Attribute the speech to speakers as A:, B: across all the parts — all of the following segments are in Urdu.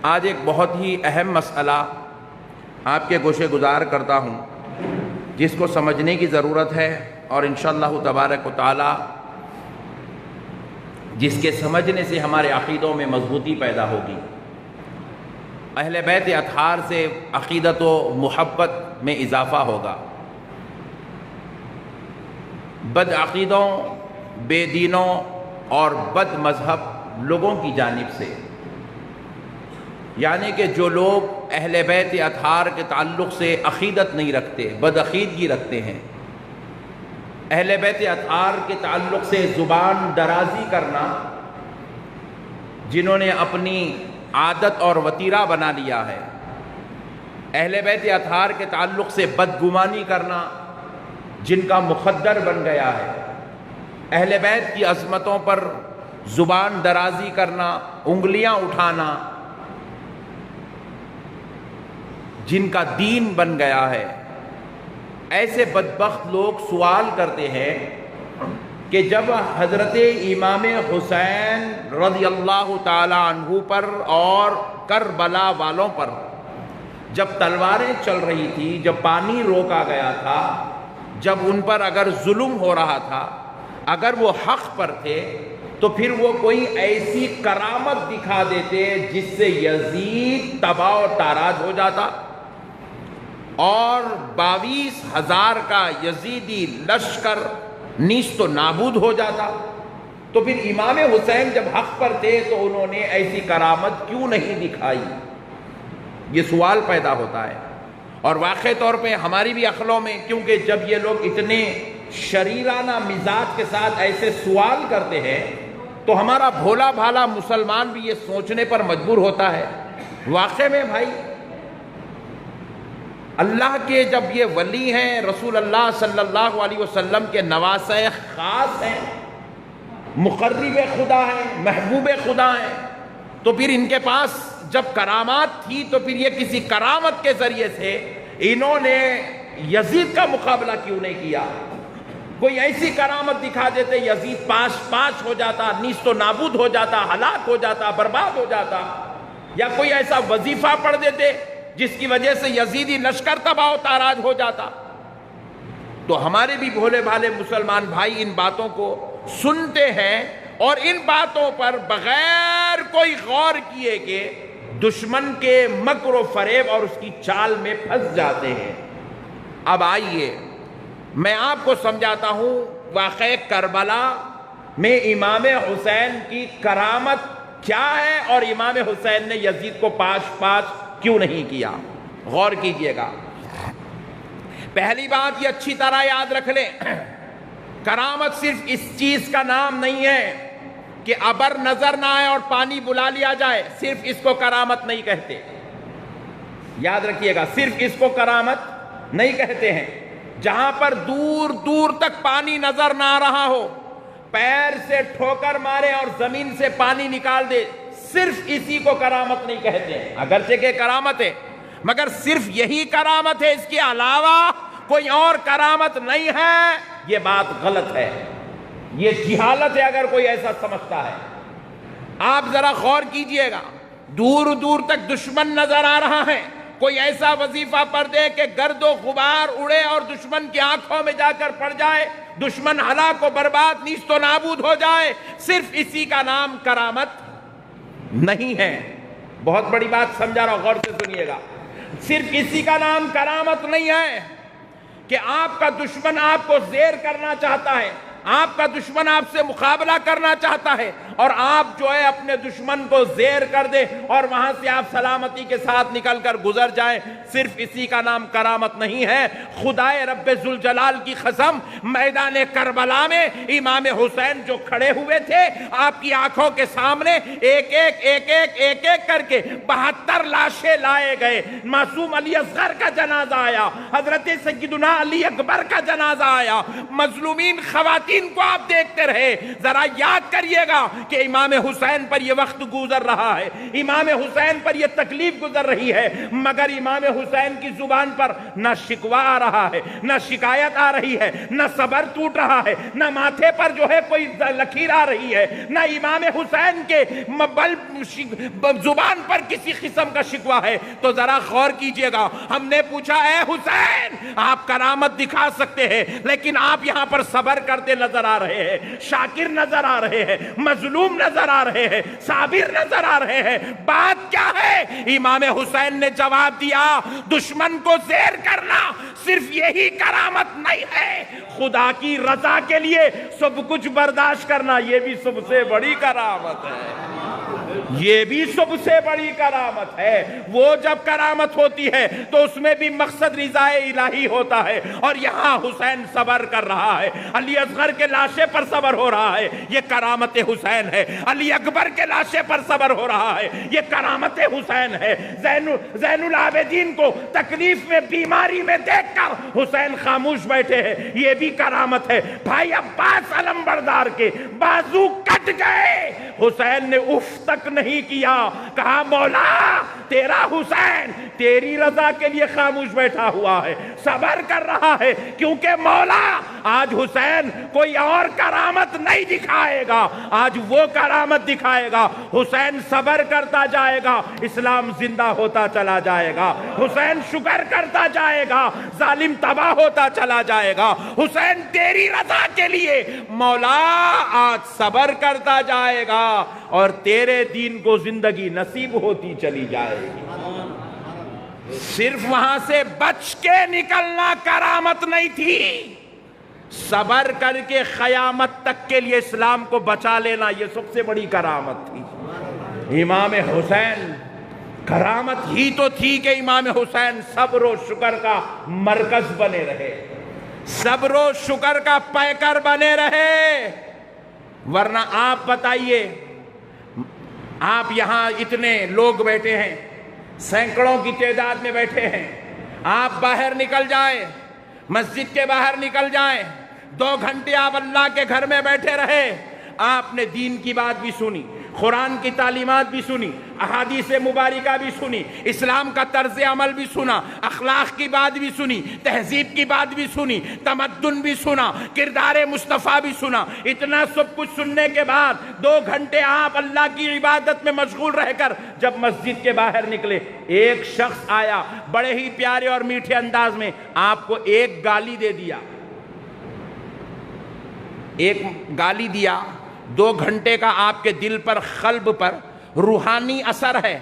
A: آج ایک بہت ہی اہم مسئلہ آپ کے گوشے گزار کرتا ہوں، جس کو سمجھنے کی ضرورت ہے، اور انشاءاللہ تبارک و تعالی جس کے سمجھنے سے ہمارے عقیدوں میں مضبوطی پیدا ہوگی، اہل بیت اطہار سے عقیدت و محبت میں اضافہ ہوگا، بد عقیدوں، بے دینوں اور بد مذہب لوگوں کی جانب سے، یعنی کہ جو لوگ اہل بیت اطہار کے تعلق سے عقیدت نہیں رکھتے، بد عقیدگی رکھتے ہیں، اہل بیت اطہار کے تعلق سے زبان درازی کرنا، جنہوں نے اپنی عادت اور وتیرہ بنا لیا ہے، اہل بیت اطہار کے تعلق سے بدگمانی کرنا جن کا مخدر بن گیا ہے، اہل بیت کی عظمتوں پر زبان درازی کرنا، انگلیاں اٹھانا جن کا دین بن گیا ہے، ایسے بدبخت لوگ سوال کرتے ہیں کہ جب حضرت امام حسین رضی اللہ تعالی عنہ پر اور کربلا والوں پر جب تلواریں چل رہی تھی، جب پانی روکا گیا تھا، جب ان پر اگر ظلم ہو رہا تھا، اگر وہ حق پر تھے، تو پھر وہ کوئی ایسی کرامت دکھا دیتے جس سے یزید تباہ و تاراج ہو جاتا اور 22,000 کا یزیدی لشکر نیست و نابود ہو جاتا۔ تو پھر امام حسین جب حق پر تھے تو انہوں نے ایسی کرامت کیوں نہیں دکھائی؟ یہ سوال پیدا ہوتا ہے، اور واقع طور پہ ہماری بھی عقلوں میں، کیونکہ جب یہ لوگ اتنے شریرانہ مزاج کے ساتھ ایسے سوال کرتے ہیں تو ہمارا بھولا بھالا مسلمان بھی یہ سوچنے پر مجبور ہوتا ہے، واقع میں بھائی اللہ کے جب یہ ولی ہیں، رسول اللہ صلی اللہ علیہ وسلم کے نواسہ خاص ہیں، مقرب خدا ہیں، محبوب خدا ہیں، تو پھر ان کے پاس جب کرامات تھی تو پھر یہ کسی کرامت کے ذریعے سے انہوں نے یزید کا مقابلہ کیوں نہیں کیا؟ کوئی ایسی کرامت دکھا دیتے، یزید پاش ہو جاتا، نیست و نابود ہو جاتا، ہلاک ہو جاتا، برباد ہو جاتا، یا کوئی ایسا وظیفہ پڑھ دیتے جس کی وجہ سے یزیدی لشکر تباہ و تاراج ہو جاتا۔ تو ہمارے بھی بھولے بھالے مسلمان بھائی ان باتوں کو سنتے ہیں اور ان باتوں پر بغیر کوئی غور کیے کہ دشمن کے مکر و فریب اور اس کی چال میں پھنس جاتے ہیں۔ اب آئیے میں آپ کو سمجھاتا ہوں واقعہ کربلا میں امام حسین کی کرامت کیا ہے اور امام حسین نے یزید کو پاش کیوں نہیں کیا۔ غور کیجئے گا۔ پہلی بات یہ اچھی طرح یاد رکھ لیں، کرامت صرف اس چیز کا نام نہیں ہے کہ ابر نظر نہ آئے اور پانی بلا لیا جائے، صرف اس کو کرامت نہیں کہتے۔ یاد رکھیے گا، صرف اس کو کرامت نہیں کہتے ہیں۔ جہاں پر دور دور تک پانی نظر نہ آ رہا ہو، پیر سے ٹھوکر مارے اور زمین سے پانی نکال دے، صرف اسی کو کرامت نہیں کہتے ہیں۔ اگرچہ کہ کرامت ہے، مگر صرف یہی کرامت ہے، اس کے علاوہ کوئی اور کرامت نہیں ہے، یہ بات غلط ہے، یہ جہالت ہے اگر کوئی ایسا سمجھتا ہے۔ آپ ذرا غور کیجئے گا، دور دور تک دشمن نظر آ رہا ہے، کوئی ایسا وظیفہ پڑھ دے کہ گرد و غبار اڑے اور دشمن کی آنکھوں میں جا کر پڑ جائے، دشمن ہلاک و برباد نیست و نابود ہو جائے، صرف اسی کا نام کرامت نہیں ہے۔ بہت بڑی بات سمجھا رہا ہوں، غور سے سنیے گا۔ صرف اسی کا نام کرامت نہیں ہے کہ آپ کا دشمن آپ کو زیر کرنا چاہتا ہے، آپ کا دشمن آپ سے مقابلہ کرنا چاہتا ہے اور آپ جو ہے اپنے دشمن کو زیر کر دے اور وہاں سے آپ سلامتی کے ساتھ نکل کر گزر جائیں، صرف اسی کا نام کرامت نہیں ہے۔ خدائے رب ذوالجلال کی قسم، میدان کربلا میں امام حسین جو کھڑے ہوئے تھے، آپ کی آنکھوں کے سامنے ایک ایک کر کے 72 لاشیں لائے گئے۔ معصوم علی اصغر کا جنازہ آیا، حضرت سیدنا علی اکبر کا جنازہ آیا، مظلومین خواتین کو آپ دیکھتے رہے۔ ذرا یاد کریے گا کہ امام حسین پر یہ وقت گزر رہا ہے، امام حسین پر یہ تکلیف گزر رہی ہے، مگر امام حسین کی زبان پر نہ شکوہ آ رہا ہے، نہ شکایت آ رہی ہے، نہ صبر ٹوٹ رہا ہے، نہ ماتھے پر جو ہے کوئی لکیر آ رہی ہے، نہ امام حسین کے زبان پر کسی قسم کا شکوہ ہے۔ تو ذرا غور کیجئے گا، ہم نے پوچھا اے حسین آپ کرامت دکھا سکتے ہیں لیکن آپ یہاں پر صبر کرتے نظر آ رہے ہیں، شاکر نظر آ رہے ہیں، مظلوم نظر آ رہے ہیں، صابر نظر آ رہے ہیں، بات کیا ہے؟ امام حسین نے جواب دیا دشمن کو زیر کرنا صرف یہی کرامت نہیں ہے، خدا کی رضا کے لیے سب کچھ برداشت کرنا یہ بھی سب سے بڑی کرامت ہے، یہ بھی سب سے بڑی کرامت ہے۔ وہ جب کرامت ہوتی ہے تو اس میں بھی مقصد رضا الہی ہوتا ہے، اور یہاں حسین صبر کر رہا ہے، علی اصغر کے لاشے پر صبر ہو رہا ہے، یہ کرامت حسین ہے، علی اکبر کے لاشے پر صبر ہو رہا ہے، یہ کرامت حسین ہے، زین العابدین کو تکلیف میں بیماری میں دیکھ کر حسین خاموش بیٹھے ہیں، یہ بھی کرامت ہے۔ بھائی عباس علمبردار کے بازو کٹ گئے، حسین نے اف تک نہیں کیا، کہا مولا تیرا حسین تیری رضا کے لیے خاموش بیٹھا ہوا ہے، صبر کر رہا ہے، کیونکہ مولا آج حسین کوئی اور کرامت نہیں دکھائے گا، آج وہ کرامت دکھائے گا، حسین صبر کرتا جائے گا، اسلام زندہ ہوتا چلا جائے گا، حسین شکر کرتا جائے گا، ظالم تباہ ہوتا چلا جائے گا، حسین تیری رضا کے لیے مولا آج صبر کرتا جائے گا اور تیرے دین کو زندگی نصیب ہوتی چلی جائے گی۔ صرف وہاں سے بچ کے نکلنا کرامت نہیں تھی، صبر کر کے قیامت تک کے لیے اسلام کو بچا لینا یہ سب سے بڑی کرامت تھی۔ امام حسین کرامت ہی تو تھی کہ امام حسین صبر و شکر کا مرکز بنے رہے، صبر و شکر کا پیکر بنے رہے، ورنہ آپ بتائیے آپ یہاں اتنے لوگ بیٹھے ہیں، سینکڑوں کی تعداد میں بیٹھے ہیں، آپ باہر نکل جائیں، مسجد کے باہر نکل جائیں، 2 گھنٹے آپ اللہ کے گھر میں بیٹھے رہے، آپ نے دین کی بات بھی سنی، قرآن کی تعلیمات بھی سنی، احادیث مبارکہ بھی سنی، اسلام کا طرز عمل بھی سنا، اخلاق کی بات بھی سنی، تہذیب کی بات بھی سنی، تمدن بھی سنا، کردار مصطفیٰ بھی سنا، اتنا سب کچھ سننے کے بعد 2 گھنٹے آپ اللہ کی عبادت میں مشغول رہ کر جب مسجد کے باہر نکلے، ایک شخص آیا بڑے ہی پیارے اور میٹھے انداز میں آپ کو ایک گالی دے دیا، ایک گالی دیا، 2 گھنٹے کا آپ کے دل پر قلب پر روحانی اثر ہے،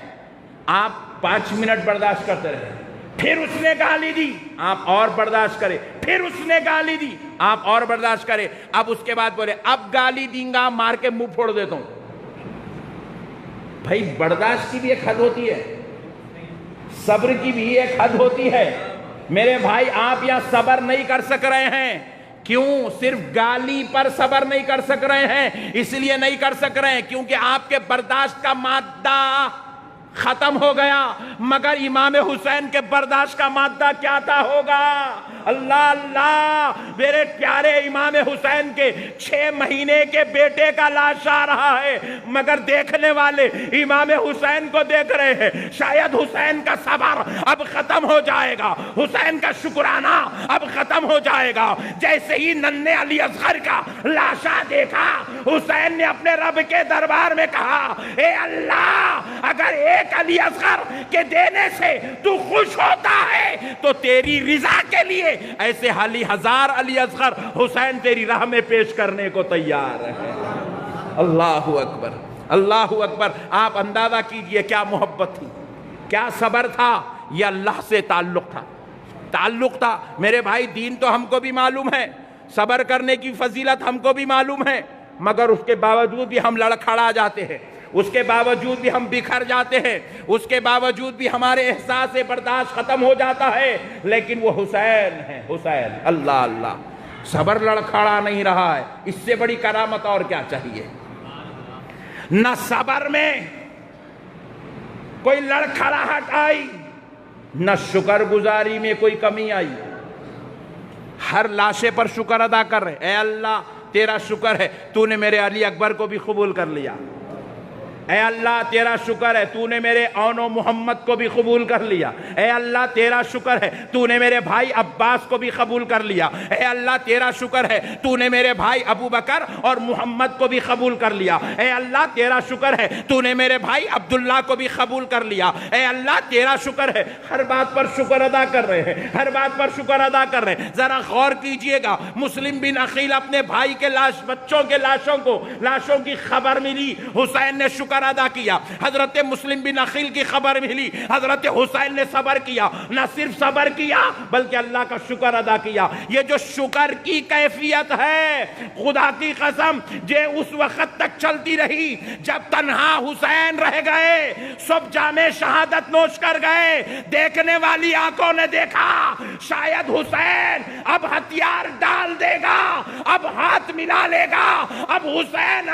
A: آپ 5 منٹ برداشت کرتے رہے، پھر اس نے گالی دی آپ اور برداشت کرے، پھر اس نے گالی دی آپ اور برداشت کرے، اب اس کے بعد بولے اب گالی دیں گا مار کے منہ پھوڑ دیتا ہوں۔ بھائی برداشت کی بھی ایک حد ہوتی ہے، صبر کی بھی ایک حد ہوتی ہے، میرے بھائی آپ یہاں صبر نہیں کر سک رہے ہیں، کیوں؟ صرف گالی پر صبر نہیں کر سک رہے ہیں، اس لیے نہیں کر سک رہے ہیں کیونکہ آپ کے برداشت کا مادہ ختم ہو گیا، مگر امام حسین کے برداشت کا مادہ کیا تھا ہوگا؟ اللہ اللہ، میرے پیارے امام حسین کے 6 مہینے کے بیٹے کا لاش آ رہا ہے، مگر دیکھنے والے امام حسین کو دیکھ رہے ہیں، شاید حسین کا صبر اب ختم ہو جائے گا، حسین کا شکرانہ اب ختم ہو جائے گا۔ جیسے ہی ننھے علی اصغر کا لاشا دیکھا، حسین نے اپنے رب کے دربار میں کہا اے اللہ، اگر ایک علی اصغر کے دینے سے تو خوش ہوتا ہے تو تیری رضا کے لیے ایسے 1000 علی اصغر حسین تیری راہ میں پیش کرنے کو تیار ہے۔ اللہ اکبر، اللہ اکبر۔ آپ اندازہ کیجئے کیا محبت تھی، کیا صبر تھا، یہ اللہ سے تعلق تھا، تعلق تھا۔ میرے بھائی دین تو ہم کو بھی معلوم ہے، صبر کرنے کی فضیلت ہم کو بھی معلوم ہے، مگر اس کے باوجود بھی ہم لڑکھڑا جاتے ہیں، اس کے باوجود بھی ہم بکھر جاتے ہیں، اس کے باوجود بھی ہمارے احساس برداشت ختم ہو جاتا ہے، لیکن وہ حسین ہے، حسین۔ اللہ اللہ، صبر لڑکھڑا نہیں رہا ہے، اس سے بڑی کرامت اور کیا چاہیے؟ نہ صبر میں کوئی لڑکھڑاہٹ آئی، نہ شکر گزاری میں کوئی کمی آئی، ہر لاشے پر شکر ادا کر رہے، اے اللہ تیرا شکر ہے تو نے میرے علی اکبر کو بھی قبول کر لیا، اے اللہ تیرا شکر ہے تو نے میرے اون و محمد کو بھی قبول کر لیا، اے اللہ تیرا شکر ہے تو نے میرے بھائی عباس کو بھی قبول کر لیا، اے اللہ تیرا شکر ہے تو نے میرے بھائی ابو بکر اور محمد کو بھی قبول کر لیا، اے اللہ تیرا شکر ہے تو نے میرے بھائی عبداللہ کو بھی قبول کر لیا، اے اللہ تیرا شکر ہے۔ ہر بات پر شکر ادا کر رہے ہیں، ہر بات پر شکر ادا کر رہے ہیں۔ ذرا غور کیجئے گا، مسلم بن عقیل اپنے بھائی کے بچوں کے لاشوں کی خبر ملی، حسین نے شکر ادا کیا۔ حضرت مسلم بن عقیل کی خبر ملی، حضرت حسین نے صبر کیا، نہ صرف صبر کیا بلکہ اللہ کا شکر ادا کیا۔ یہ جو شکر کی کیفیت ہے، خدا کی قسم یہ اس وقت تک چلتی رہی جب تنہا حسین رہ گئے، سب جام شہادت نوش کر گئے، دیکھنے والی آنکھوں نے دیکھا شاید حسین اب ہتھیار ڈال دے گا، اب ہاتھ ملا لے گا، اب حسین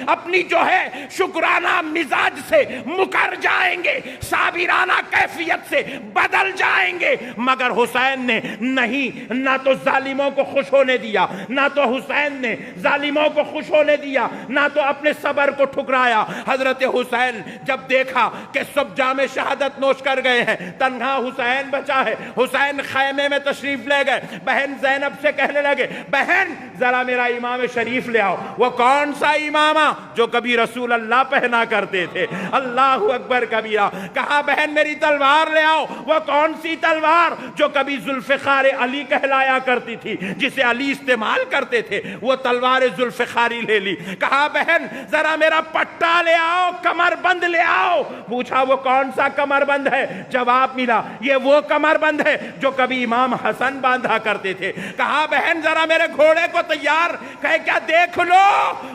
A: اپنی جو ہے شکرانہ مزاج سے مکر جائیں گے، صابرانہ کیفیت سے بدل جائیں گے، مگر حسین نے نہیں، نہ تو ظالموں کو خوش ہونے دیا، نہ تو حسین نے ظالموں کو خوش ہونے دیا، نہ تو اپنے صبر کو ٹھکرایا۔ حضرت حسین جب دیکھا کہ سب جام شہادت نوش کر گئے ہیں، تنہا حسین بچا ہے، حسین خیمے میں تشریف لے گئے، بہن زینب سے کہنے لگے بہن ذرا میرا امام شریف لے آؤ۔ وہ کون سا امامہ؟ جو کبھی رسول اللہ پہنا کرتے تھے، اللہ اکبر کبیرہ۔ کہا بہن میری تلوار لے آؤ۔ وہ کون سی تلوار؟ جو کبھی ذوالفقار علی کہلایا کرتی تھی، جسے علی استعمال کرتے تھے، وہ تلوار ذوالفقاری لے لی۔ کہا بہن ذرا میرا پٹا لے آؤ، کمر بند لے آؤ۔ پوچھا وہ کون سا کمر بند ہے؟ جواب ملا یہ وہ کمر بند ہے جو کبھی امام حسن باندھا کرتے تھے۔ کہا بہن ذرا میرے گھوڑے کو تیار، کہے کیا دیکھ لو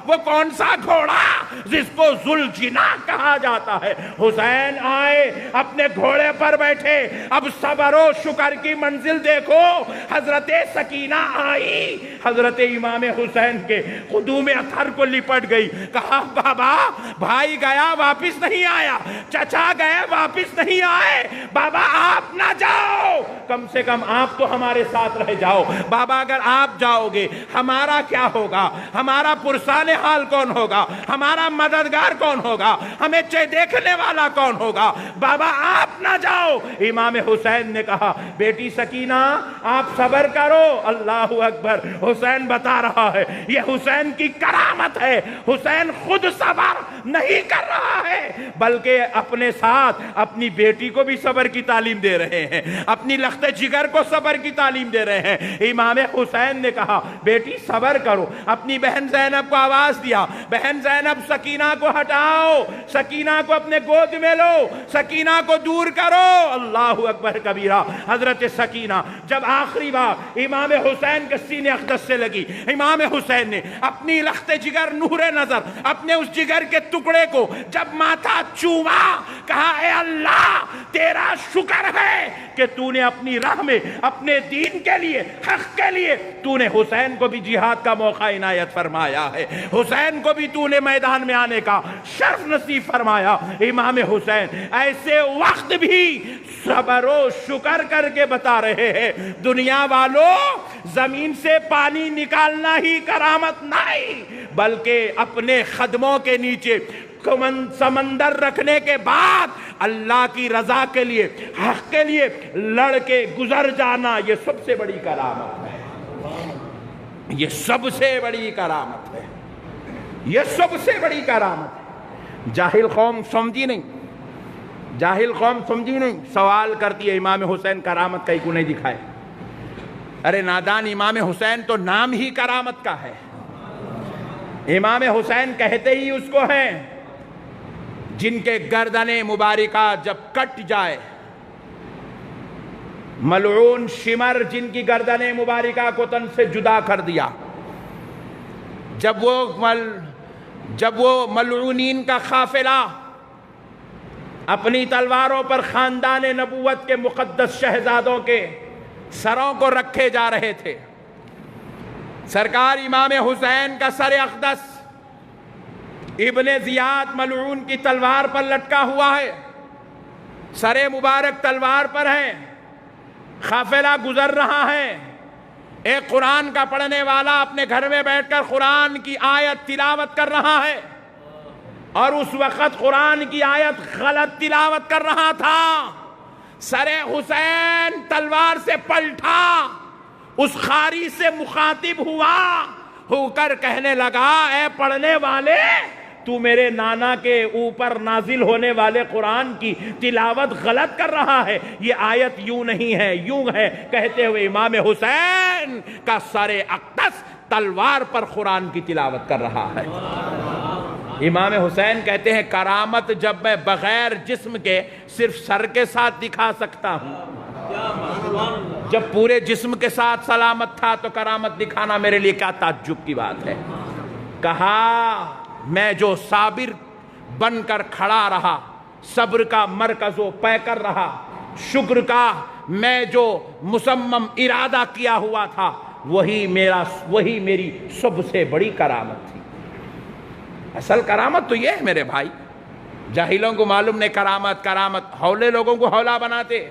A: وہ کون سا گھوڑا جس کو ذوالجناح کہا جاتا ہے۔ حسین آئے، اپنے گھوڑے پر بیٹھے، اب صبر و شکر کی منزل دیکھو۔ حضرت سکینہ آئی، حضرت امام حسین کے قدوم اطہر کو لپٹ گئی۔ کہا بابا بھائی گیا واپس نہیں آیا، چچا گئے واپس نہیں آئے، بابا آپ نہ جاؤ، کم سے کم آپ تو ہمارے ساتھ رہ جاؤ۔ بابا اگر آپ جاؤ گے ہمارا کیا ہوگا؟ ہمارا پرسان حال کون ہوگا؟ ہمارا مددگار کون ہوگا؟ ہمیں دیکھنے والا کون ہوگا؟ بابا آپ نہ جاؤ۔ امام حسین نے کہا بیٹی سکینہ آپ صبر کرو۔ اللہ اکبر، حسین بتا رہا ہے یہ حسین کی کرامت ہے۔ حسین خود صبر نہیں کر رہا ہے بلکہ اپنے ساتھ اپنی بیٹی کو بھی صبر کی تعلیم دے رہے ہیں، اپنی لخت جگر کو صبر کی تعلیم دے رہے ہیں۔ امام حسین نے کہا بیٹی صبر کرو۔ اپنی بہن زینب کو آواز دیا، بہن زینب سکینہ کو ہٹاؤ، سکینہ کو اپنے گود میں لو، سکینہ کو دور کرو۔ اللہ اکبر کبیرہ۔ حضرت سکینہ جب آخری بار امام حسین کے سینے اقدس سے لگی، امام حسین نے اپنی لخت جگر نور نظر اپنے اس جگر کے ٹکڑے کو جب ماتھا چوما، کہا اے اللہ تیرا شکر ہے کہ تو نے اپنی راہ میں اپنے دین کے لیے، حق کے لیے تو نے حسین کو بھی جہاد کا موقع عنایت فرمایا ہے، حسین کو بھی تو نے میدان میں آنے کا شرف نصیب فرمایا۔ امام حسین ایسے وقت بھی صبر و شکر کر کے بتا رہے ہیں دنیا والوں زمین سے پانی نکالنا ہی کرامت نہیں، بلکہ اپنے قدموں کے نیچے سمندر رکھنے کے بعد اللہ کی رضا کے لیے، حق کے لیے لڑ کے گزر جانا، یہ سب سے بڑی کرامت ہے، یہ سب سے بڑی کرامت ہے، یہ سب سے بڑی کرامت ہے۔ جاہل قوم سمجھی نہیں، جاہل قوم سمجھی نہیں، سوال کرتی ہے امام حسین کرامت کہیں کو نہیں دکھائے۔ ارے نادان، امام حسین تو نام ہی کرامت کا ہے۔ امام حسین کہتے ہی اس کو ہیں جن کے گردن مبارکہ جب کٹ جائے، ملعون شمر جن کی گردن مبارکہ کو تن سے جدا کر دیا، جب وہ ملعونین کا قافلہ اپنی تلواروں پر خاندان نبوت کے مقدس شہزادوں کے سروں کو رکھے جا رہے تھے، سرکار امام حسین کا سر اقدس ابن زیاد ملعون کی تلوار پر لٹکا ہوا ہے، سر مبارک تلوار پر ہے، قافلہ گزر رہا ہے، ایک قرآن کا پڑھنے والا اپنے گھر میں بیٹھ کر قرآن کی آیت تلاوت کر رہا ہے اور اس وقت قرآن کی آیت غلط تلاوت کر رہا تھا، سر حسین تلوار سے پلٹا، اس قاری سے مخاطب ہو کر کہنے لگا، اے پڑھنے والے، تو میرے نانا کے اوپر نازل ہونے والے قرآن کی تلاوت غلط کر رہا ہے، یہ آیت یوں نہیں ہے، یوں ہے، کہتے ہوئے امام حسین کا سر اقدس تلوار پر قرآن کی تلاوت کر رہا ہے۔ امام حسین کہتے ہیں کرامت جب میں بغیر جسم کے صرف سر کے ساتھ دکھا سکتا ہوں، جب پورے جسم کے ساتھ سلامت تھا تو کرامت دکھانا میرے لیے کیا تعجب کی بات ہے۔ کہا میں جو صابر بن کر کھڑا رہا، صبر کا مرکز و پیکر رہا، شکر کا میں جو مصمم ارادہ کیا ہوا تھا، وہی میری سب سے بڑی کرامت تھی۔ اصل کرامت تو یہ ہے میرے بھائی، جاہلوں کو معلوم نہیں کرامت ہولے لوگوں کو ہولا بناتے،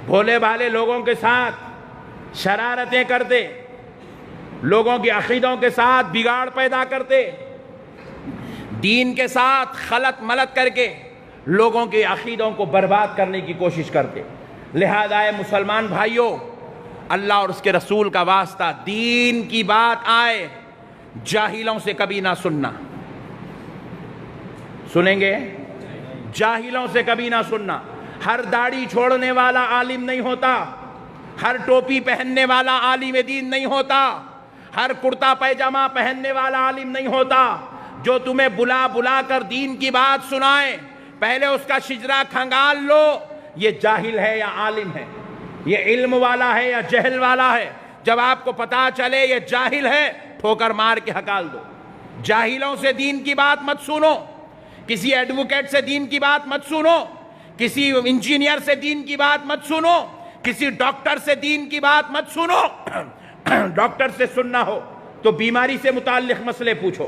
A: بھولے بھالے لوگوں کے ساتھ شرارتیں کرتے، لوگوں کی عقیدوں کے ساتھ بگاڑ پیدا کرتے، دین کے ساتھ خلط ملط کر کے لوگوں کے عقیدوں کو برباد کرنے کی کوشش کرتے۔ لہذا اے مسلمان بھائیوں، اللہ اور اس کے رسول کا واسطہ، دین کی بات آئے جاہلوں سے کبھی نہ سننا، سنیں گے؟ جاہلوں سے کبھی نہ سننا۔ ہر داڑھی چھوڑنے والا عالم نہیں ہوتا، ہر ٹوپی پہننے والا عالم دین نہیں ہوتا، ہر کرتا پیجامہ پہننے والا عالم نہیں ہوتا۔ جو تمہیں بلا کر دین کی بات سنائے، پہلے اس کا شجرہ کھنگال لو، یہ جاہل ہے یا عالم ہے، یہ علم والا ہے یا جہل والا ہے۔ جب آپ کو پتا چلے یہ جاہل ہے، ٹھوکر مار کے ہکال دو۔ جاہلوں سے دین کی بات مت سنو، کسی ایڈوکیٹ سے دین کی بات مت سنو، کسی انجینئر سے دین کی بات مت سنو، کسی ڈاکٹر سے دین کی بات مت سنو۔ ڈاکٹر سے سننا ہو تو بیماری سے متعلق مسئلے پوچھو۔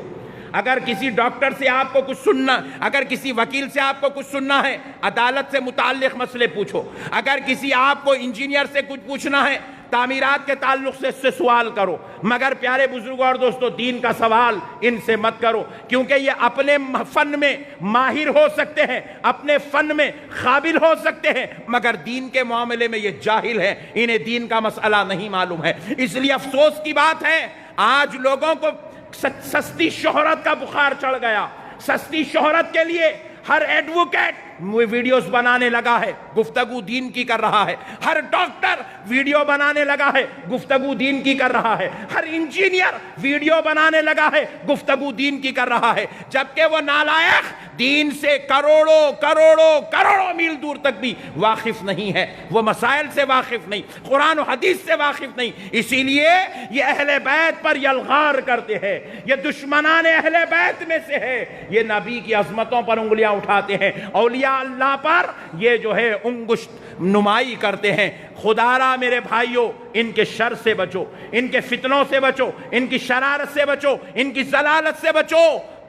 A: اگر کسی ڈاکٹر سے آپ کو کچھ سننا، اگر کسی وکیل سے آپ کو کچھ سننا ہے، عدالت سے متعلق مسئلے پوچھو۔ اگر کسی آپ کو انجینئر سے کچھ پوچھنا ہے، تعمیرات کے تعلق سے اس سے سوال کرو، مگر پیارے بزرگوں اور دوستو، دین کا سوال ان سے مت کرو، کیونکہ یہ اپنے فن میں ماہر ہو سکتے ہیں، اپنے فن میں قابل ہو سکتے ہیں، مگر دین کے معاملے میں یہ جاہل ہیں، انہیں دین کا مسئلہ نہیں معلوم ہے۔ اس لیے افسوس کی بات ہے، آج لوگوں کو سستی شہرت کا بخار چڑھ گیا۔ سستی شہرت کے لیے ہر ایڈوکیٹ ویڈیوز بنانے لگا ہے، گفتگو دین کی کر رہا ہے۔ ہر ڈاکٹر ویڈیو بنانے لگا ہے، گفتگو دین کی کر رہا ہے۔ ہر انجینئر ویڈیو بنانے لگا ہے، گفتگو دین کی کر رہا ہے، جبکہ وہ نالائق دین سے کروڑوں میل دور تک بھی واقف نہیں ہے، وہ مسائل سے واقف نہیں، قرآن و حدیث سے واقف نہیں۔ اسی لیے یہ اہل بیت پر یلغار کرتے ہیں، یہ دشمنان اہل بیت میں سے ہے، یہ نبی کی عظمتوں پر انگلیاں اٹھاتے ہیں، اولیاء اللہ پر یہ جو ہے انگشت نمائی کرتے ہیں۔ خدا را میرے بھائیوں، ان کے شر سے بچو، ان کے فتنوں سے بچو، ان کی شرارت سے بچو، ان کی ضلالت سے بچو،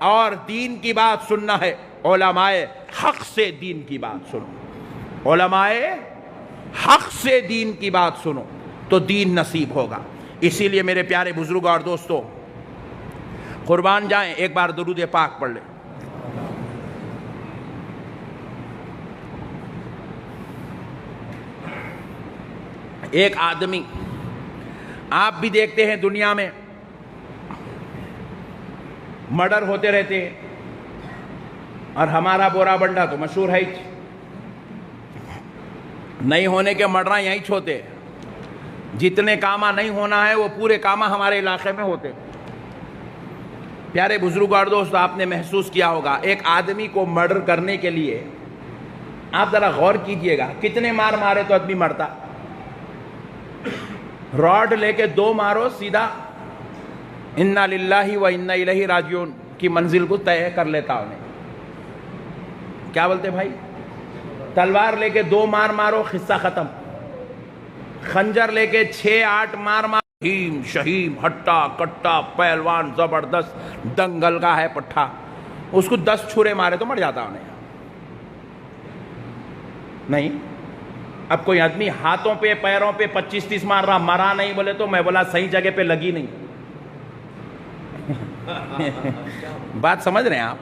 A: اور دین کی بات سننا ہے، علماء حق سے دین کی بات سنو، علماء حق سے دین کی بات سنو تو دین نصیب ہوگا۔ اسی لیے میرے پیارے بزرگوں اور دوستوں، قربان جائیں، ایک بار درود پاک پڑھ لیں۔ ایک آدمی، آپ بھی دیکھتے ہیں دنیا میں مرڈر ہوتے رہتے ہیں، اور ہمارا بورا بنڈا تو مشہور ہے، نہیں ہونے کے مرڈر یہیں ہوتے، جتنے کامہ نہیں ہونا ہے وہ پورے کامہ ہمارے علاقے میں ہوتے۔ پیارے بزرگ اور دوست، آپ نے محسوس کیا ہوگا، ایک آدمی کو مرڈر کرنے کے لیے آپ ذرا غور کیجئے گا، کتنے مار مارے تو آدمی مرتا؟ راڈ لے کے 2 مارو، سیدھا انا للہ و انا الیہ راجعون کی منزل کو طے کر لیتا انہیں۔ کیا بولتے بھائی؟ تلوار لے کے 2 مار مارو، قصہ ختم۔ خنجر لے کے 6-8 مار شہیم ہٹا کٹا پہلوان زبردست دنگل کا ہے پٹھا، اس کو 10 چھرے مارے تو مر جاتا انہیں، نہیں اب کوئی آدمی ہاتھوں پہ پیروں پہ 25-30 مار رہا، مرا نہیں بولے تو میں بولا صحیح جگہ پہ لگی نہیں. بات سمجھ رہے ہیں آپ؟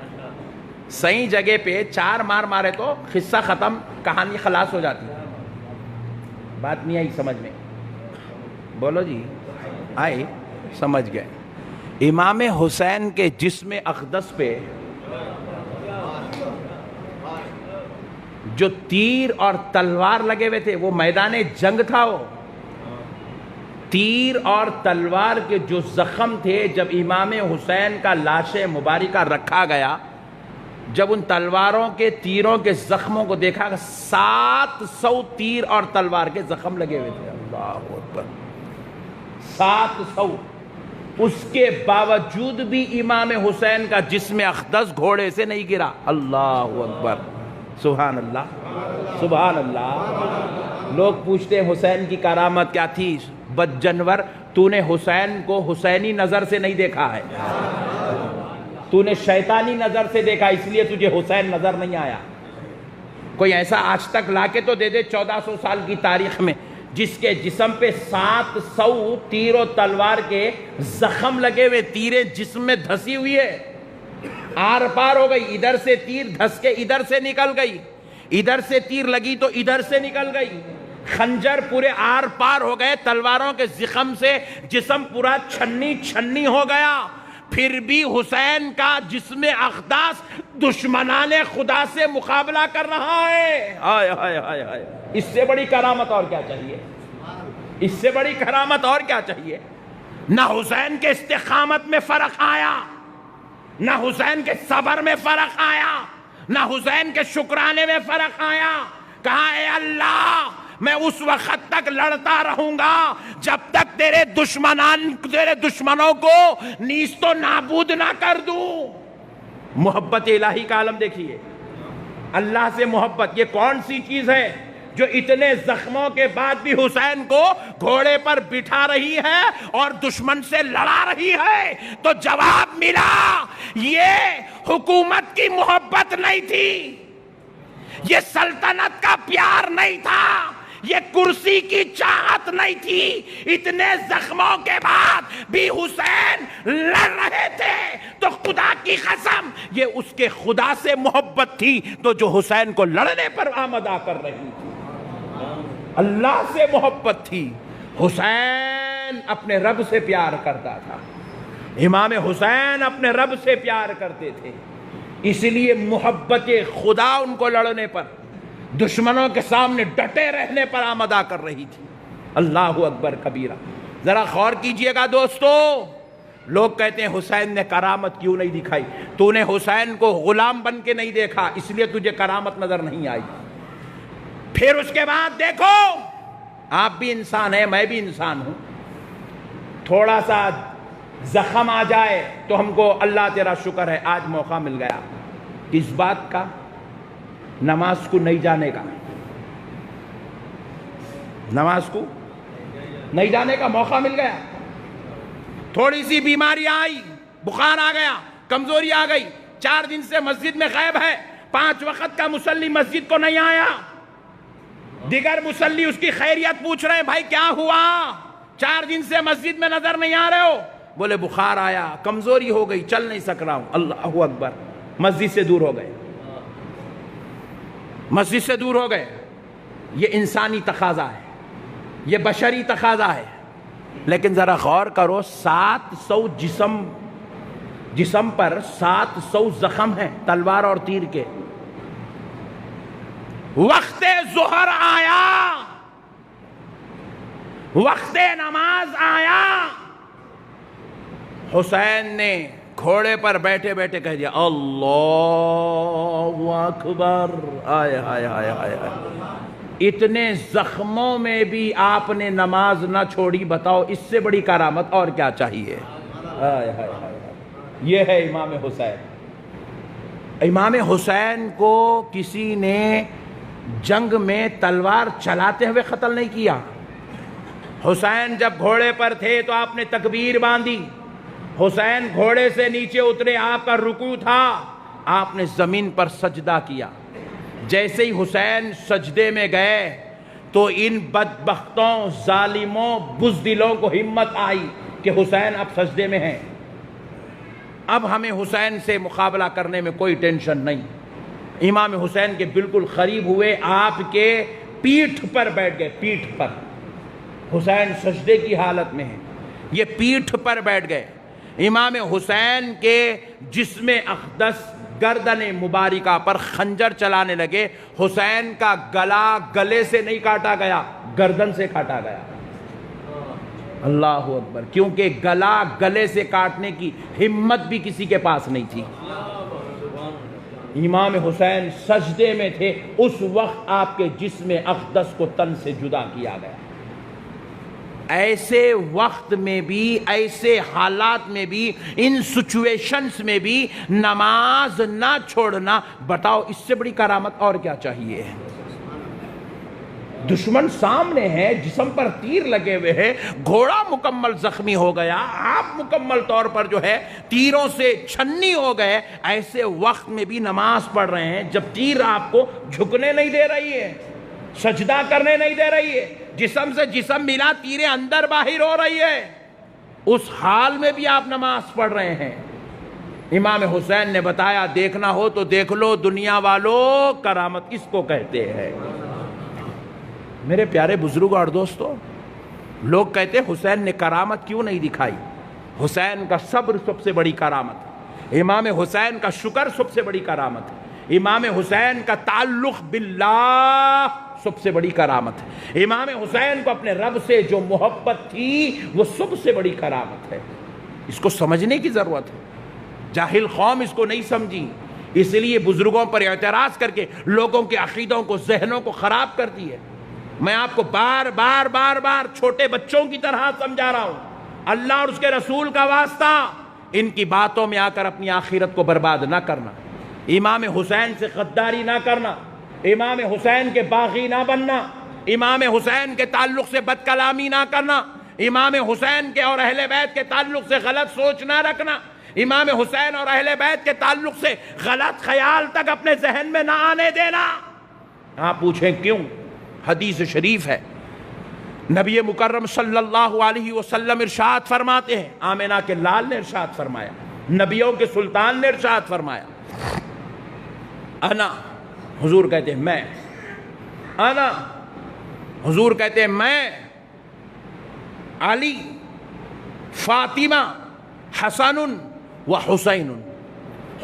A: صحیح جگہ پہ 4 مار مارے تو قصہ ختم، کہانی خلاص ہو جاتی ہے. بات نہیں آئی سمجھ میں؟ بولو جی آئی؟ سمجھ گئے. امام حسین کے جسم اقدس پہ جو تیر اور تلوار لگے ہوئے تھے، وہ میدان جنگ تھا. وہ تیر اور تلوار کے جو زخم تھے، جب امام حسین کا لاش مبارکہ رکھا گیا، جب ان تلواروں کے تیروں کے زخموں کو دیکھا، 700 تیر اور تلوار کے زخم لگے ہوئے تھے. اللہ اکبر، 700. اس کے باوجود بھی امام حسین کا جسم اقدس گھوڑے سے نہیں گرا. اللہ اکبر، سبحان اللہ، سبحان اللہ. لوگ پوچھتے ہیں حسین کی کرامت کیا تھی؟ بد جانور، تو نے حسین کو حسینی نظر سے نہیں دیکھا ہے، تو نے شیطانی نظر سے دیکھا، اس لیے تجھے حسین نظر نہیں آیا. کوئی ایسا آج تک لا کے تو دے دے 1400 سال کی تاریخ میں جس کے جسم پہ 700 تیر و تلوار کے زخم لگے ہوئے، تیریں جسم میں دھسی ہوئی ہے، آر پار ہو گئی. ادھر سے تیر دھس کے ادھر سے نکل گئی، ادھر سے تیر لگی تو ادھر سے نکل گئی، خنجر پورے آر پار ہو گئے، تلواروں کے زخم سے جسم پورا چھنی چھنی ہو گیا. پھر بھی حسین کا جسم اقدس دشمنان خدا سے مقابلہ کر رہا ہے. ہائے ہائے ہائے ہائے، اس سے بڑی کرامت اور کیا چاہیے؟ اس سے بڑی کرامت اور کیا چاہیے؟ نہ حسین کے استقامت میں فرق آیا، نہ حسین کے صبر میں فرق آیا، نہ حسین کے شکرانے میں فرق آیا. کہا اے اللہ، میں اس وقت تک لڑتا رہوں گا جب تک تیرے دشمنوں کو نیست و نابود نہ کر دوں. محبت الہی کا عالم دیکھیے، اللہ سے محبت. یہ کون سی چیز ہے جو اتنے زخموں کے بعد بھی حسین کو گھوڑے پر بٹھا رہی ہے اور دشمن سے لڑا رہی ہے؟ تو جواب ملا، یہ حکومت کی محبت نہیں تھی، یہ سلطنت کا پیار نہیں تھا، یہ کرسی کی چاہت نہیں تھی. اتنے زخموں کے بعد بھی حسین لڑ رہے تھے تو خدا کی قسم یہ اس کے خدا سے محبت تھی تو جو حسین کو لڑنے پر آمادہ کر رہی تھی. اللہ سے محبت تھی. حسین اپنے رب سے پیار کرتا تھا، امام حسین اپنے رب سے پیار کرتے تھے، اس لیے محبت خدا ان کو لڑنے پر، دشمنوں کے سامنے ڈٹے رہنے پر آمادہ کر رہی تھی. اللہ اکبر کبیرہ. ذرا غور کیجئے گا دوستو، لوگ کہتے ہیں حسین نے کرامت کیوں نہیں دکھائی؟ تو نے حسین کو غلام بن کے نہیں دیکھا، اس لیے تجھے کرامت نظر نہیں آئی. پھر اس کے بعد دیکھو، آپ بھی انسان ہیں، میں بھی انسان ہوں. تھوڑا سا زخم آ جائے تو ہم کو اللہ تیرا شکر ہے آج موقع مل گیا. کس بات کا؟ نماز کو نہیں جانے کا. نماز کو نہیں جانے کا موقع مل گیا. تھوڑی سی بیماری آئی، بخار آ گیا، کمزوری آ گئی، 4 دن سے مسجد میں غائب ہے، 5 وقت کا مصلی مسجد کو نہیں آیا. دیگر مصلی اس کی خیریت پوچھ رہے ہیں، بھائی کیا ہوا؟ 4 دن سے مسجد میں نظر نہیں آ رہے ہو. بولے بخار آیا، کمزوری ہو گئی، چل نہیں سک رہا ہوں. اللہ اکبر. مسجد سے دور ہو گئے، مسجد سے دور ہو گئے. یہ انسانی تقاضا ہے، یہ بشری تقاضا ہے. لیکن ذرا غور کرو، 700 جسم پر 700 زخم ہیں تلوار اور تیر کے. وقت ظہر آیا، وقت نماز آیا، حسین نے گھوڑے پر بیٹھے بیٹھے کہہ دیا اللہ اکبر. آئے آئے آئے آئے. اتنے زخموں میں بھی آپ نے نماز نہ چھوڑی. بتاؤ اس سے بڑی کرامت اور کیا چاہیے؟ آئے آئے آئے. یہ ہے امام حسین. امام حسین کو کسی نے جنگ میں تلوار چلاتے ہوئے قتل نہیں کیا. حسین جب گھوڑے پر تھے تو آپ نے تکبیر باندھی، حسین گھوڑے سے نیچے اترے، آپ کا رکوع تھا، آپ نے زمین پر سجدہ کیا. جیسے ہی حسین سجدے میں گئے تو ان بدبختوں، ظالموں، بزدلوں کو ہمت آئی کہ حسین اب سجدے میں ہیں، اب ہمیں حسین سے مقابلہ کرنے میں کوئی ٹینشن نہیں۔ امام حسین کے بالکل قریب ہوئے، آپ کے پیٹھ پر بیٹھ گئے، پیٹھ پر۔ حسین سجدے کی حالت میں ہیں، یہ پیٹھ پر بیٹھ گئے۔ امام حسین کے جسم اقدس، گردن مبارکہ پر خنجر چلانے لگے۔ حسین کا گلا گلے سے نہیں کاٹا گیا، گردن سے کاٹا گیا۔ اللہ اکبر، کیونکہ گلا گلے سے کاٹنے کی ہمت بھی کسی کے پاس نہیں تھی۔ امام حسین سجدے میں تھے، اس وقت آپ کے جسم اقدس کو تن سے جدا کیا گیا۔ ایسے وقت میں بھی، ایسے حالات میں بھی، ان سچویشنز میں بھی نماز نہ چھوڑنا، بتاؤ اس سے بڑی کرامت اور کیا چاہیے؟ دشمن سامنے ہے، جسم پر تیر لگے ہوئے ہیں، گھوڑا مکمل زخمی ہو گیا، آپ مکمل طور پر جو ہے تیروں سے چھنی ہو گئے، ایسے وقت میں بھی نماز پڑھ رہے ہیں جب تیر آپ کو جھکنے نہیں دے رہی ہے، سجدہ کرنے نہیں دے رہی ہے، جسم سے جسم ملا، تیریں اندر باہر ہو رہی ہے، اس حال میں بھی آپ نماز پڑھ رہے ہیں۔ امام حسین نے بتایا دیکھنا ہو تو دیکھ لو دنیا والو، کرامت اس کو کہتے ہیں۔ میرے پیارے بزرگوں اور دوستو، لوگ کہتے حسین نے کرامت کیوں نہیں دکھائی؟ حسین کا صبر سب سے بڑی کرامت، امام حسین کا شکر سب سے بڑی کرامت، امام حسین کا تعلق باللہ سب سے بڑی کرامت ہے، امام حسین کو اپنے رب سے جو محبت تھی وہ سب سے بڑی کرامت ہے۔ اس کو سمجھنے کی ضرورت ہے، جاہل قوم اس کو نہیں سمجھی، اس لیے بزرگوں پر اعتراض کر کے لوگوں کے عقیدوں کو، ذہنوں کو خراب کرتی ہے۔ میں آپ کو بار بار چھوٹے بچوں کی طرح سمجھا رہا ہوں، اللہ اور اس کے رسول کا واسطہ، ان کی باتوں میں آ کر اپنی آخرت کو برباد نہ کرنا، امام حسین سے غداری نہ کرنا، امام حسین کے باغی نہ بننا، امام حسین کے تعلق سے بد کلامی نہ کرنا، امام حسین کے اور اہل بیت کے تعلق سے غلط سوچ نہ رکھنا، امام حسین اور اہل بیت کے تعلق سے غلط خیال تک اپنے ذہن میں نہ آنے دینا۔ آپ پوچھیں کیوں؟ حدیث شریف ہے، نبی مکرم صلی اللہ علیہ وسلم ارشاد فرماتے ہیں، آمنہ کے لال نے ارشاد فرمایا، نبیوں کے سلطان نے ارشاد فرمایا، انا، حضور کہتے ہیں میں، انا، حضور کہتے ہیں میں، علی، فاطمہ، حسن و حسین،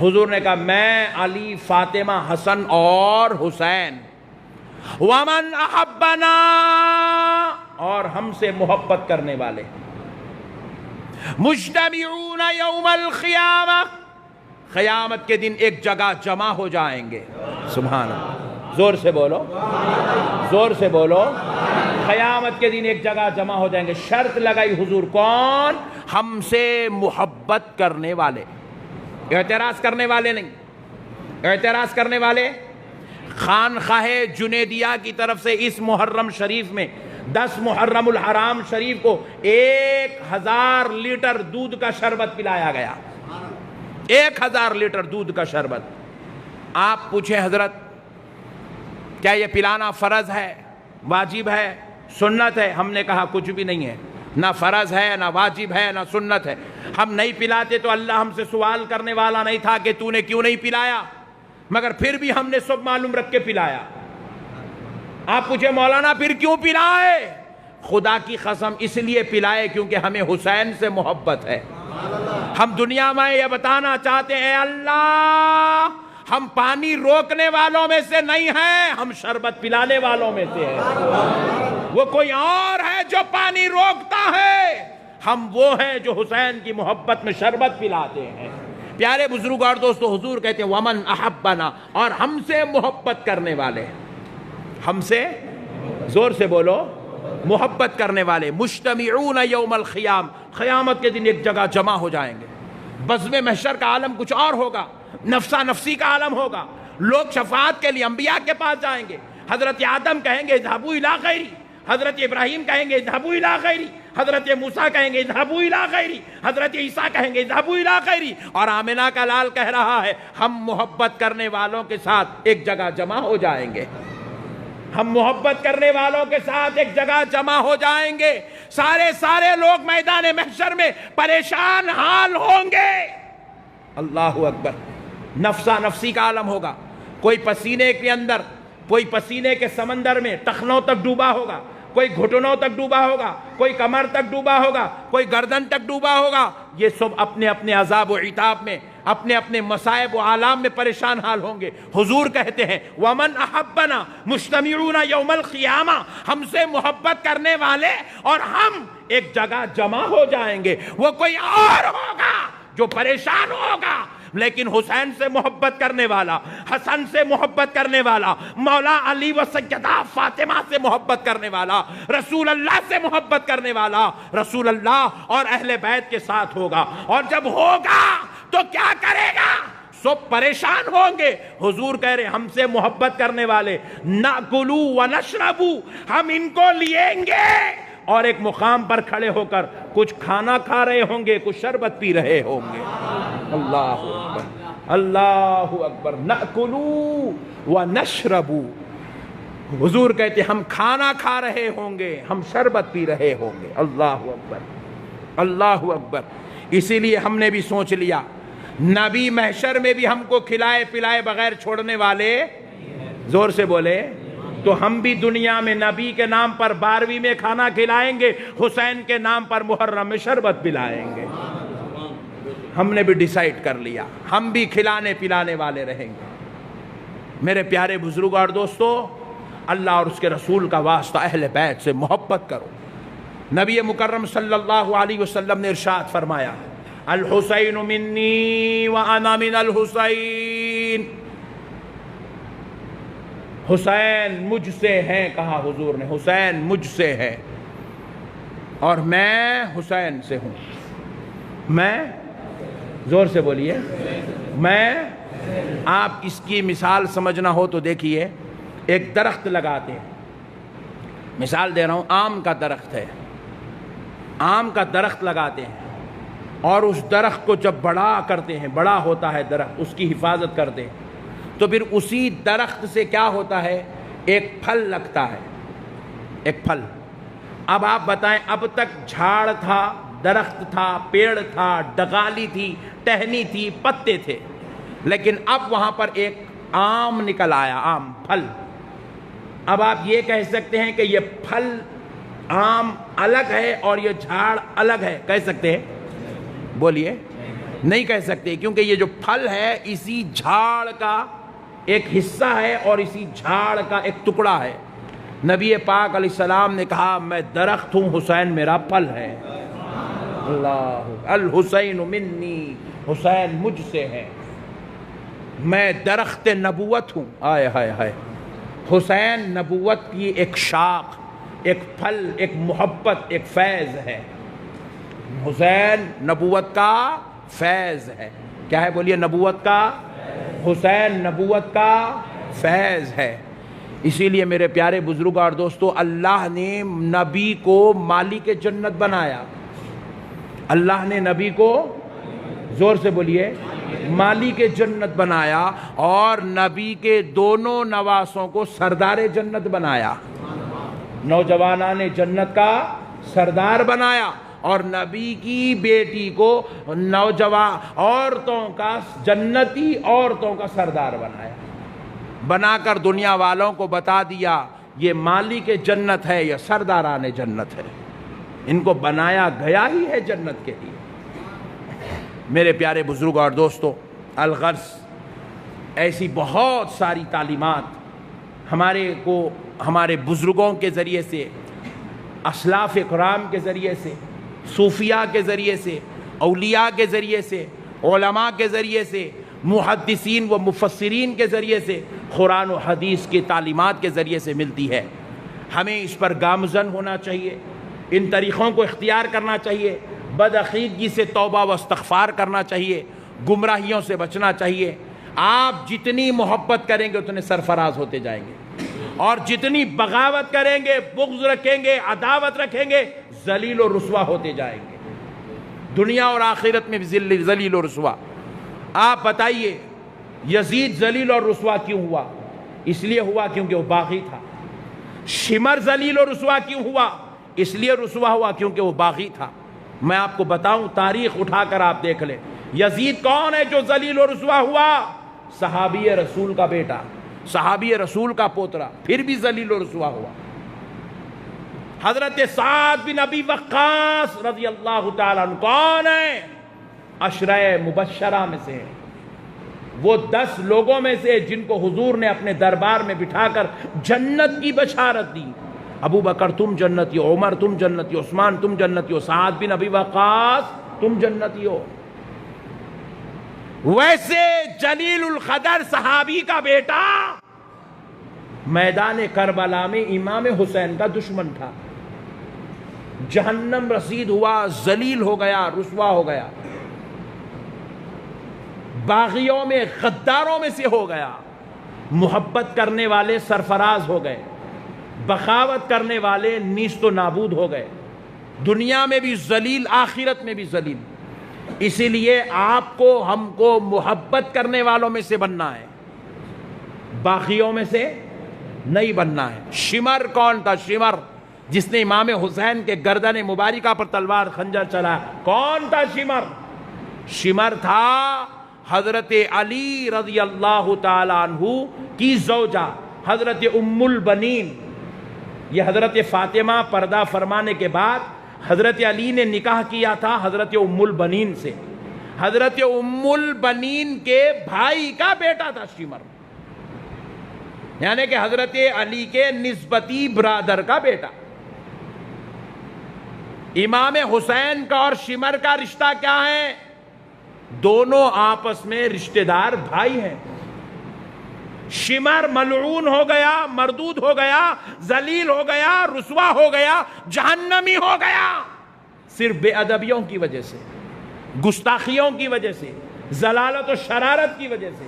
A: حضور نے کہا میں، علی، فاطمہ، حسن اور حسین، ومن احبنا، اور ہم سے محبت کرنے والے، مجتمعون یوم القیامہ، قیامت کے دن ایک جگہ جمع ہو جائیں گے۔ سبحان اللہ، زور سے بولو، زور سے بولو، قیامت کے دن ایک جگہ جمع ہو جائیں گے۔ شرط لگائی حضور، کون؟ ہم سے محبت کرنے والے، اعتراض کرنے والے نہیں، اعتراض کرنے والے۔ خانقاہ جنیدیہ کی طرف سے اس محرم شریف میں 10 محرم الحرام شریف کو 1000 لیٹر دودھ کا شربت پلایا گیا، 1000 لیٹر دودھ کا شربت۔ آپ پوچھیں حضرت کیا یہ پلانا فرض ہے، واجب ہے، سنت ہے؟ ہم نے کہا کچھ بھی نہیں ہے، نہ فرض ہے، نہ واجب ہے، نہ سنت ہے۔ ہم نہیں پلاتے تو اللہ ہم سے سوال کرنے والا نہیں تھا کہ تو نے کیوں نہیں پلایا، مگر پھر بھی ہم نے سب معلوم رکھ کے پلایا۔ آپ پوچھے مولانا پھر کیوں پلائے؟ خدا کی قسم اس لیے پلائے کیونکہ ہمیں حسین سے محبت ہے۔ ہم دنیا میں یہ بتانا چاہتے ہیں، اے اللہ ہم پانی روکنے والوں میں سے نہیں ہیں، ہم شربت پلانے والوں میں سے ہیں۔ وہ کوئی اور ہے جو پانی روکتا ہے، ہم وہ ہیں جو حسین کی محبت میں شربت پلاتے ہیں۔ پیارے بزرگ اور دوستو، حضور کہتے ہیں ومن احبنا، اور ہم سے محبت کرنے والے، ہم سے، زور سے بولو، محبت کرنے والے، مجتمعون یوم القیام، قیامت کے دن ایک جگہ جمع ہو جائیں گے۔ بزم محشر کا عالم کچھ اور ہوگا، نفسا نفسی کا عالم ہوگا، لوگ شفاعت کے لیے انبیاء کے پاس جائیں گے، حضرت آدم کہیں گے اذهبوا الی غیری، حضرت ابراہیم کہیں گے اذهبوا الی غیری، حضرت موسیٰ کہیں گے اذهبوا الی غیری، حضرت عیسیٰ کہیں گے اذهبوا الی غیری، اور آمنہ کا لال کہہ رہا ہے ہم محبت کرنے والوں کے ساتھ ایک جگہ جمع ہو جائیں گے۔ ہم محبت کرنے والوں کے ساتھ ایک جگہ جمع ہو جائیں گے، سارے لوگ میدان محشر میں پریشان حال ہوں گے۔ اللہ اکبر، نفسا نفسی کا عالم ہوگا، کوئی پسینے کے اندر، کوئی پسینے کے سمندر میں ٹخنوں تک ڈوبا ہوگا، کوئی گھٹنوں تک ڈوبا ہوگا، کوئی کمر تک ڈوبا ہوگا، کوئی گردن تک ڈوبا ہوگا۔ یہ سب اپنے اپنے عذاب و عتاب میں، اپنے اپنے مصائب و آلام میں پریشان حال ہوں گے۔ حضور کہتے ہیں وَمَنْ أَحَبَّنَا مُجْتَمِعُونَ يَوْمَ الْقِيَامَةِ، ہم سے محبت کرنے والے اور ہم ایک جگہ جمع ہو جائیں گے، وہ کوئی اور ہوگا جو پریشان ہوگا، لیکن حسین سے محبت کرنے والا، حسن سے محبت کرنے والا، مولا علی و سیدہ فاطمہ سے محبت کرنے والا، رسول اللہ سے محبت کرنے والا، رسول اللہ اور اہل بیت کے ساتھ ہوگا۔ اور جب ہوگا تو کیا کرے گا؟ سب پریشان ہوں گے۔ حضور کہہ رہے ہم سے محبت کرنے والے نَأْكُلُوا وَنَشْرَبُوا، ہم ان کو لیں گے اور ایک مقام پر کھڑے ہو کر کچھ کھانا کھا رہے ہوں گے، کچھ شربت پی رہے ہوں گے۔ اللہ اکبر، اللہ اکبر، نَأْكُلُوا وَنَشْرَبُوا۔ حضور کہتے ہیں ہم کھانا کھا رہے ہوں گے، ہم شربت پی رہے ہوں گے۔ اللہ اکبر، اللہ اکبر۔ اسی لیے ہم نے بھی سوچ لیا نبی محشر میں بھی ہم کو کھلائے پلائے بغیر چھوڑنے والے، زور سے بولے، تو ہم بھی دنیا میں نبی کے نام پر 12ویں میں کھانا کھلائیں گے، حسین کے نام پر محرم میں شربت پلائیں گے۔ ہم نے بھی ڈیسائیڈ کر لیا، ہم بھی کھلانے پلانے والے رہیں گے۔ میرے پیارے بزرگ اور دوستو، اللہ اور اس کے رسول کا واسطہ اہل بیت سے محبت کرو۔ نبی مکرم صلی اللہ علیہ وسلم نے ارشاد فرمایا الحسین منی وانا من الحسین، حسین مجھ سے ہیں، کہا حضور نے، حسین مجھ سے ہے اور میں حسین سے ہوں۔ میں، زور سے بولیے، میں، آپ اس کی مثال سمجھنا ہو تو دیکھیے، ایک درخت لگاتے ہیں، مثال دے رہا ہوں، آم کا درخت ہے، آم کا درخت لگاتے ہیں اور اس درخت کو جب بڑا کرتے ہیں، بڑا ہوتا ہے درخت، اس کی حفاظت کرتے ہیں، تو پھر اسی درخت سے کیا ہوتا ہے؟ ایک پھل لگتا ہے، ایک پھل۔ اب آپ بتائیں، اب تک جھاڑ تھا، درخت تھا، پیڑ تھا، ڈگالی تھی، ٹہنی تھی، پتے تھے، لیکن اب وہاں پر ایک آم نکل آیا، آم، پھل۔ اب آپ یہ کہہ سکتے ہیں کہ یہ پھل، آم الگ ہے اور یہ جھاڑ الگ ہے، کہہ سکتے ہیں؟ بولیے، نہیں کہہ سکتے، کیونکہ یہ جو پھل ہے اسی جھاڑ کا ایک حصہ ہے اور اسی جھاڑ کا ایک ٹکڑا ہے۔ نبی پاک علیہ السلام نے کہا میں درخت ہوں، حسین میرا پھل ہے۔ اللہ، الحسین منی، حسین مجھ سے ہے، میں درخت نبوت ہوں۔ آئے ہائے ہائے، حسین نبوت کی ایک شاخ، ایک پھل، ایک محبت، ایک فیض ہے۔ حسین نبوت کا فیض ہے۔ کیا ہے؟ بولیے، نبوت کا، حسین نبوت کا فیض ہے۔ اسی لیے میرے پیارے بزرگ اور دوستو، اللہ نے نبی کو مالک جنت بنایا۔ اللہ نے نبی کو، زور سے بولیے، مالک جنت بنایا، اور نبی کے دونوں نواسوں کو سردار جنت بنایا۔ نوجوانان جنت کا سردار بنایا، اور نبی کی بیٹی کو نوجوان عورتوں کا، جنتی عورتوں کا سردار بنایا، بنا کر دنیا والوں کو بتا دیا یہ مالک جنت ہے، یہ سرداران جنت ہے، ان کو بنایا گیا ہی ہے جنت کے لیے۔ میرے پیارے بزرگ اور دوستو، الغرض ایسی بہت ساری تعلیمات ہمارے بزرگوں کے ذریعے سے، اسلاف کرام کے ذریعے سے، صوفیاء کے ذریعے سے، اولیاء کے ذریعے سے، علماء کے ذریعے سے، محدثین و مفسرین کے ذریعے سے، قرآن و حدیث کی تعلیمات کے ذریعے سے ملتی ہے۔ ہمیں اس پر گامزن ہونا چاہیے، ان طریقوں کو اختیار کرنا چاہیے، بدعقیدگی سے توبہ و استغفار کرنا چاہیے، گمراہیوں سے بچنا چاہیے۔ آپ جتنی محبت کریں گے اتنے سرفراز ہوتے جائیں گے، اور جتنی بغاوت کریں گے، بغض رکھیں گے، عداوت رکھیں گے، ذلیل و رسوا ہوتے جائیں گے، دنیا اور آخرت میں بھی ذلیل و رسوا۔ آپ بتائیے یزید ذلیل اور رسوا کیوں ہوا؟ اس لیے ہوا کیونکہ وہ باغی تھا، شمر ذلیل و رسوا کیوں ہوا؟ اس لیے رسوا ہوا کیونکہ وہ باغی تھا۔ میں آپ کو بتاؤں، تاریخ اٹھا کر آپ دیکھ لیں، یزید کون ہے جو ذلیل و رسوا ہوا؟ صحابی رسول کا بیٹا، صحابی رسول کا پوترا، پھر بھی ذلیل و رسوا ہوا۔ حضرت سعد بن ابی وقاص رضی اللہ تعالیٰ عنہ کون ہے؟ عشرہ مبشرہ میں سے، وہ 10 لوگوں میں سے جن کو حضور نے اپنے دربار میں بٹھا کر جنت کی بشارت دی۔ ابو بکر تم جنتی ہو، عمر تم جنتی ہو، عثمان تم جنتی ہو، سعد بن ابی وقاص تم جنتی ہو۔ ویسے جلیل القدر صحابی کا بیٹا میدان کربلا میں امام حسین کا دشمن تھا، جہنم رسید ہوا، ذلیل ہو گیا، رسوا ہو گیا، باغیوں میں غداروں میں سے ہو گیا۔ محبت کرنے والے سرفراز ہو گئے، بغاوت کرنے والے نیست و نابود ہو گئے، دنیا میں بھی ذلیل، آخرت میں بھی ذلیل۔ اسی لیے آپ کو، ہم کو محبت کرنے والوں میں سے بننا ہے، باغیوں میں سے نہیں بننا ہے۔ شمر کون تھا؟ شمر جس نے امام حسین کے گردن مبارکہ پر تلوار خنجر چلا، کون تھا شمر؟ شمر تھا حضرت علی رضی اللہ تعالی عنہ کی زوجہ حضرت ام البنین۔ یہ حضرت فاطمہ پردہ فرمانے کے بعد حضرت علی نے نکاح کیا تھا حضرت ام البنین سے۔ حضرت ام البنین کے بھائی کا بیٹا تھا شمر، یعنی کہ حضرت علی کے نسبتی برادر کا بیٹا۔ امام حسین کا اور شمر کا رشتہ کیا ہے؟ دونوں آپس میں رشتہ دار بھائی ہیں۔ شمر ملعون ہو گیا، مردود ہو گیا، ذلیل ہو گیا، رسوا ہو گیا، جہنمی ہو گیا، صرف بے ادبیوں کی وجہ سے، گستاخیوں کی وجہ سے، ضلالت و شرارت کی وجہ سے۔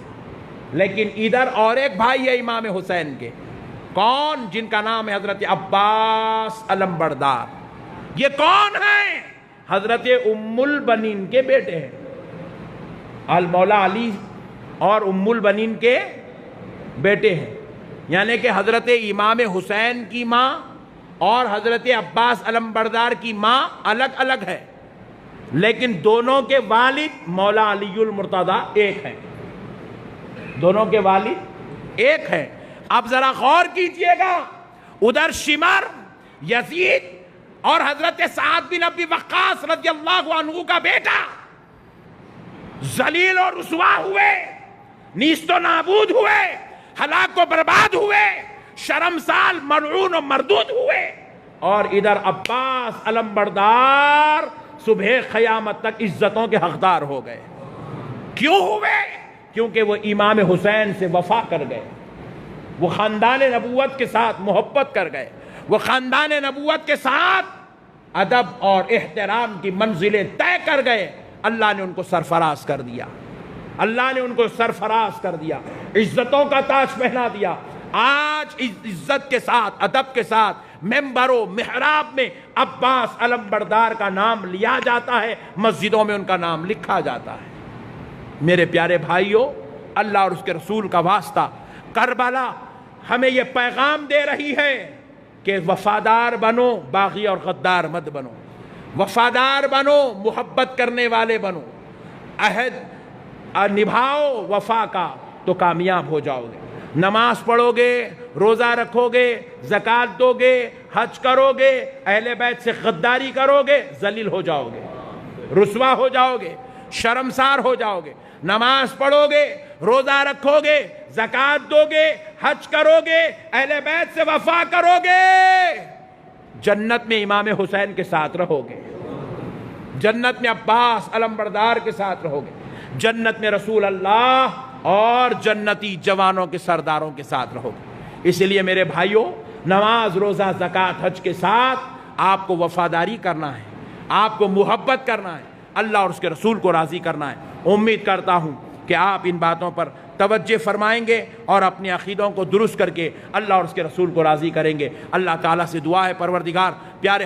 A: لیکن ادھر اور ایک بھائی ہے امام حسین کے، کون؟ جن کا نام ہے حضرت عباس علمبردار۔ یہ کون ہیں؟ حضرت ام البنین کے بیٹے ہیں، المولا علی اور ام البنین کے بیٹے ہیں، یعنی کہ حضرت امام حسین کی ماں اور حضرت عباس علمبردار کی ماں الگ الگ ہے، لیکن دونوں کے والد مولا علی المرتضیٰ ایک ہیں، دونوں کے والد ایک ہیں۔ اب ذرا غور کیجئے گا، ادھر شمر، یزید اور حضرت سعد بن ابی وقاص رضی اللہ عنہ کا بیٹا ذلیل اور رسوا ہوئے، نیست و نابود ہوئے، ہلاک و برباد ہوئے، شرمسار، ملعون و مردود ہوئے، اور ادھر عباس علمبردار صبح قیامت تک عزتوں کے حقدار ہو گئے۔ کیوں ہوئے؟ کیونکہ وہ امام حسین سے وفا کر گئے، وہ خاندان نبوت کے ساتھ محبت کر گئے، وہ خاندان نبوت کے ساتھ ادب اور احترام کی منزلیں طے کر گئے۔ اللہ نے ان کو سرفراز کر دیا، اللہ نے ان کو سرفراز کر دیا، عزتوں کا تاج پہنا دیا۔ آج عزت کے ساتھ، ادب کے ساتھ ممبر و محراب میں عباس علمبردار کا نام لیا جاتا ہے، مسجدوں میں ان کا نام لکھا جاتا ہے۔ میرے پیارے بھائیوں، اللہ اور اس کے رسول کا واسطہ، کربلا ہمیں یہ پیغام دے رہی ہے کہ وفادار بنو، باغی اور غدار مت بنو، وفادار بنو، محبت کرنے والے بنو، عہد نبھاؤ وفا کا تو کامیاب ہو جاؤ گے۔ نماز پڑھو گے، روزہ رکھو گے، زکوٰۃ دو گے، حج کرو گے، اہل بیت سے غداری کرو گے، ذلیل ہو جاؤ گے، رسوا ہو جاؤ گے، شرمسار ہو جاؤ گے۔ نماز پڑھو گے، روزہ رکھو گے، زکوٰۃ دو گے، حج کرو گے، اہل بیت سے وفا کرو گے، جنت میں امام حسین کے ساتھ رہو گے، جنت میں عباس علمبردار کے ساتھ رہو گے، جنت میں رسول اللہ اور جنتی جوانوں کے سرداروں کے ساتھ رہو گے۔ اس لیے میرے بھائیوں، نماز، روزہ، زکوٰۃ، حج کے ساتھ آپ کو وفاداری کرنا ہے، آپ کو محبت کرنا ہے، اللہ اور اس کے رسول کو راضی کرنا ہے۔ امید کرتا ہوں کہ آپ ان باتوں پر توجہ فرمائیں گے اور اپنے عقیدوں کو درست کر کے اللہ اور اس کے رسول کو راضی کریں گے۔ اللہ تعالیٰ سے دعا ہے، پروردگار پیارے